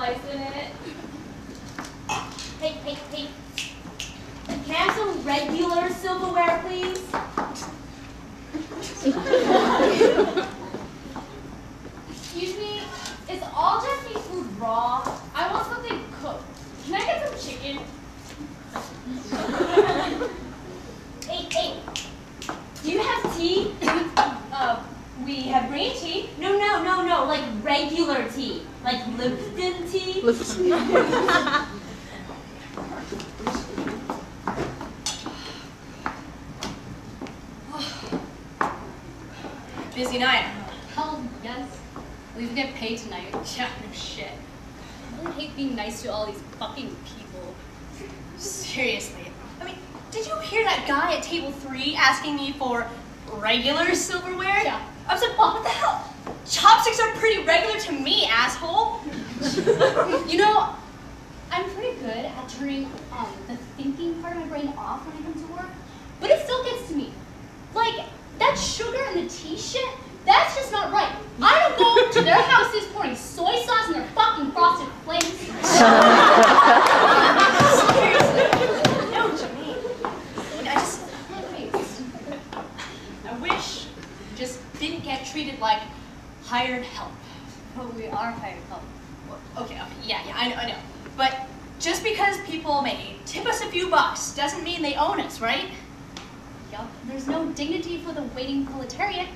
slice in it. Hey. Can I have some regular silverware, please? Excuse me, is all Japanese food raw? I want something cooked. Can I get some chicken? Hey. Do you have tea? We have green tea. No, like regular tea. Like Lipton tea. Busy night. Hell yes. At least we get paid tonight. Yeah, no shit. I really hate being nice to all these fucking people. Seriously. I mean, did you hear that guy at table 3 asking me for regular silverware? Yeah. I was like, what the hell? Chopsticks are pretty regular to me, asshole. You know, I'm pretty good at turning the thinking part of my brain off when I come to work, but it still gets to me. Like, that sugar and the tea shit, that's just not right. I don't go to their houses pouring soy sauce in their fucking frosted flakes. Seriously. No, Jimmy. I wish you just didn't get treated like hired help. But we are hired help. Well, okay, yeah, I know. But just because people may tip us a few bucks doesn't mean they own us, right? Yup, there's no dignity for the waiting proletariat.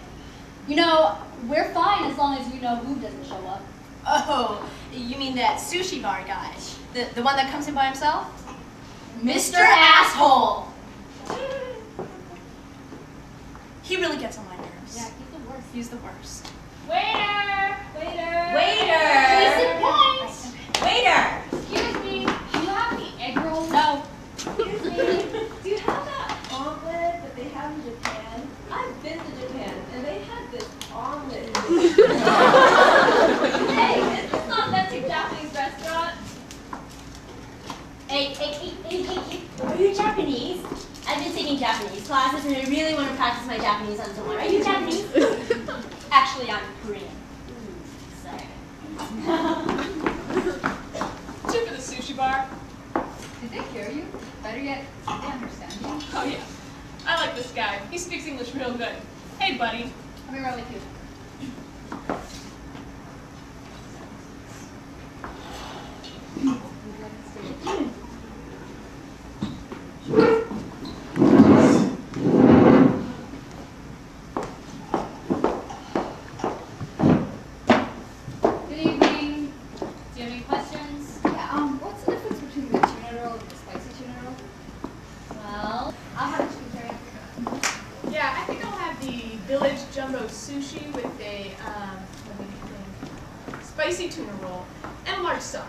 You know, we're fine as long as you know who doesn't show up. Oh, you mean that sushi bar guy? The one that comes in by himself? Mr. Asshole! He really gets on my nerves. Yeah, he's the worst. He's the worst. Waiter! Decent point! Waiter! Excuse me, do you have any egg rolls? No. Excuse me, do you have that omelet that they have in Japan? I've been to Japan, and they had this omelet. Hey, is this not authentic Japanese restaurant? Hey, are you Japanese? I've been taking Japanese classes and I really want to practice my Japanese on someone. Are you Japanese? Actually, I'm Korean. Sorry. Two for the sushi bar. Did they hear you? Better yet, did they understand you? Oh yeah, I like this guy. He speaks English real good. Hey buddy. I'll be right with you. Good evening. Do you have any questions? Yeah, what's the difference between the tuna roll and the spicy tuna roll? Well, I'll have a chicken teriyaki. Yeah, I think I'll have the village jumbo sushi with a let me think, spicy tuna roll and a large sake.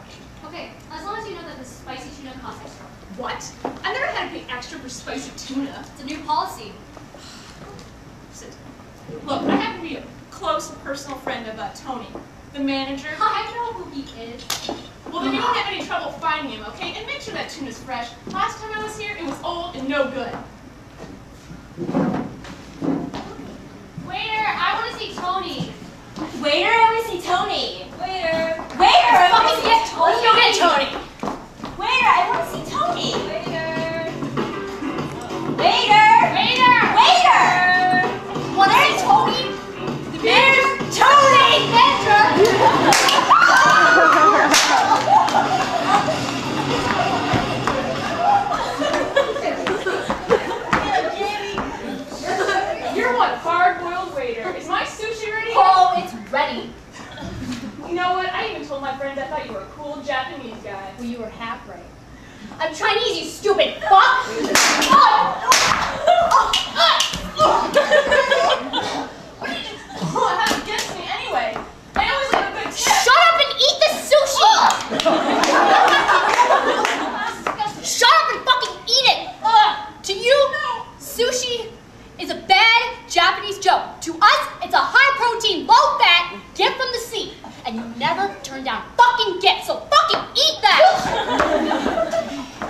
okay, as long as you know that the spicy tuna costs extra. What? I never had to pay extra for spicy tuna. It's a new policy. Look, I happen to be a close personal friend of Tony, the manager. I know who he is. Well, then you won't have any trouble finding him, okay? And make sure that tuna's fresh. Last time I was here, it was old and no good. Waiter, I want to see Tony. Waiter, I want to see Tony. Waiter. Waiter, I want to Fucking see get Tony. Let's go get Tony. Waiter, I want to see Tony. Waiter. Waiter. Waiter! Want to see Tony? There's Tony. You're one hard-boiled waiter. Is my sushi ready? Oh, it's ready. You know what? I even told my friends I thought you were a cool Japanese guy. Well, you were half right. I'm Chinese, you stupid fuck! What did you have against me anyway? I always have a good tip. Shut up and eat the sushi! Shut up and fucking eat it! To you, sushi is a bad Japanese joke. To us, it's a high-protein, low-fat gift from the sea. And you never turn down fucking gifts, so fucking eat that!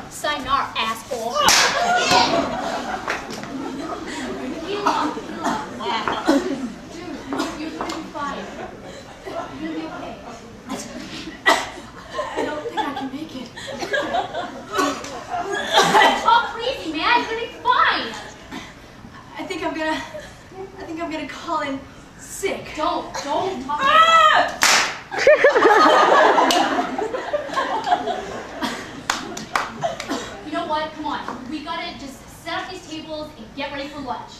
Sayonara, asshole. what? Come on. We gotta just set up these tables and get ready for lunch.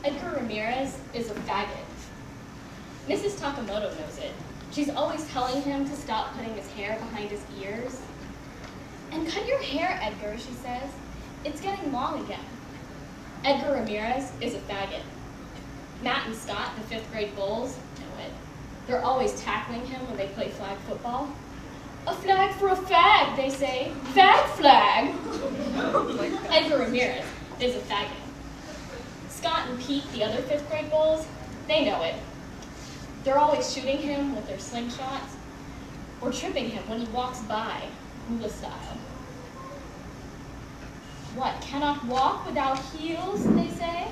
Edgar Ramirez is a faggot. Mrs. Takamoto knows it. She's always telling him to stop putting his hair behind his ears. And cut your hair, Edgar, she says. It's getting long again. Edgar Ramirez is a faggot. Matt and Scott, the 5th grade Bulls, know it. They're always tackling him when they play flag football. A flag for a fag, they say. Fag flag! Edgar Ramirez is a faggot. Scott and Pete, the other 5th grade Bulls, they know it. They're always shooting him with their slingshots or tripping him when he walks by, hula style. What, cannot walk without heels, they say?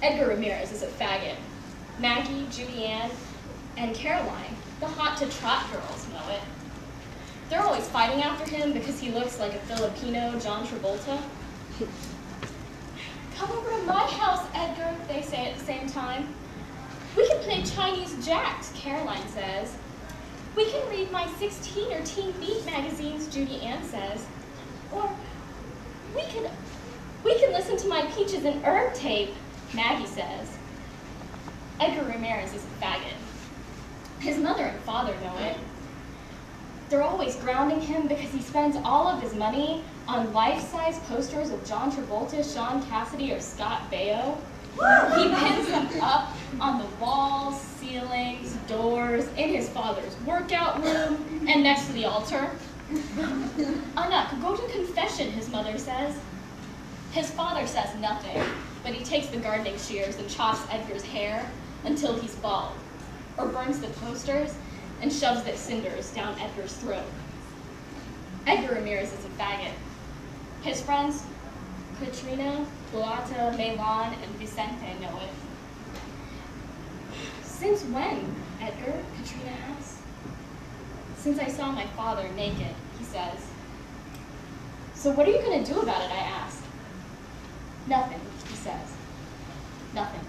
Edgar Ramirez is a faggot. Maggie, Judy Ann, and Caroline, the hot-to-trot girls, know it. They're always fighting after him because he looks like a Filipino John Travolta. Come over to my house, Edgar, they say at the same time. We can play Chinese jacks, Caroline says. We can read my 16 or Teen Beat magazines, Judy Ann says. Or we can listen to my Peaches and Herb tape, Maggie says. Edgar Ramirez is a faggot. His mother and father know it. They're always grounding him because he spends all of his money on life-size posters of John Travolta, Sean Cassidy, or Scott Baio. He pins them up on the walls, ceilings, doors, in his father's workout room, and next to the altar. Anak, go to confession, his mother says. His father says nothing, but he takes the gardening shears and chops Edgar's hair until he's bald, or burns the posters and shoves the cinders down Edgar's throat. Edgar Ramirez is a faggot. His friends, Katrina, Beata, Melon, and Vicente know it. Since when, Edgar? Katrina asks. Since I saw my father naked, he says. So what are you going to do about it, I ask. Nothing, he says. Nothing.